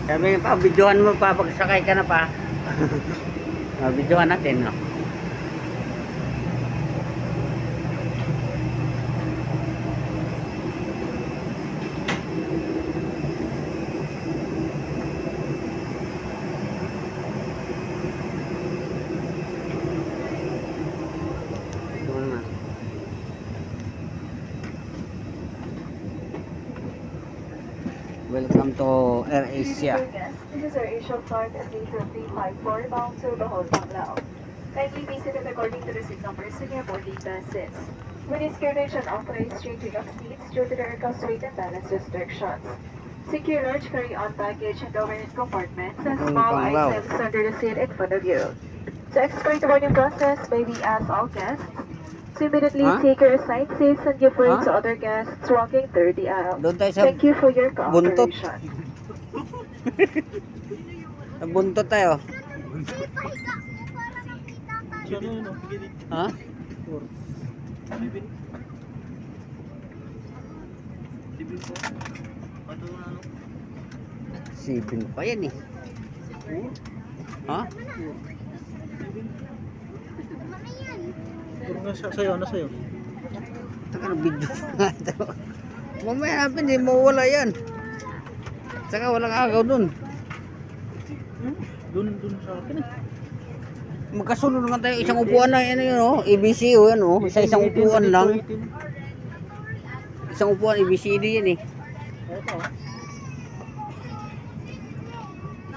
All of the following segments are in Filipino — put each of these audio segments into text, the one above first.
Sabi pa, videohan mo pa, pagsakay ka na pa. Videohan natin, no? Welcome to AirAsia. This is our Asia Flight SA354 bound to Bohol, Panglao. Kindly visit it according to the seat numbers in your boarding passes. With this carriage and authorized changing of seats due to the aircraft's weight and balance restrictions. Secure large carry-on baggage and overhead compartments and small items under the seat in front of you. To expedite the boarding process, may we ask all guests to immediately take your assigned seats and give way to other guests walking through the aisle. Thank you for your cooperation. Buntot tayo. Ha? Sipin pa yan eh. Ha? Sa'yo. Taka na video nga ito. Mamaya natin, hindi mawala yan. Saka walang agaw dun. Dun sa akin eh. Magkasunod naman tayo, isang upuan na yan yun, oh. ABC, oh, yan, oh. Isang upuan lang. Isang upuan, ABCD yan, eh.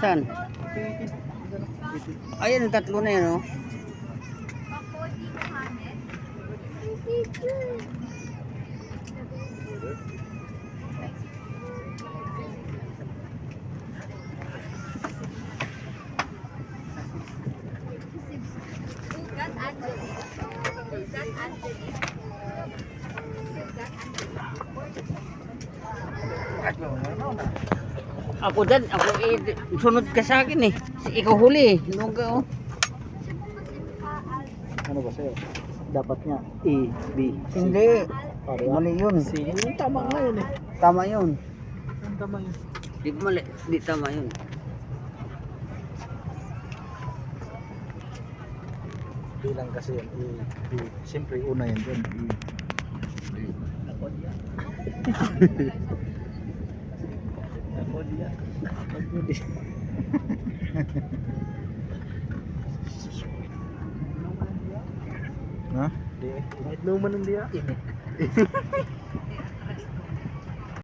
Saan? Ayan, yung tatlo na yan, oh. Ako dyan, sunod ka sa akin eh. Ikaw huli eh. Ano ka oh? Ano ba sa'yo? Dapat nga A, B, C. Hindi. Mali yun. C. Tama nga yun eh. Tama yun. Tama yun. Di mali. Di tama yun. Bilang kasi yan A, B. Siyempre una yan dun. Ha? Di. Kahit naman ng diya.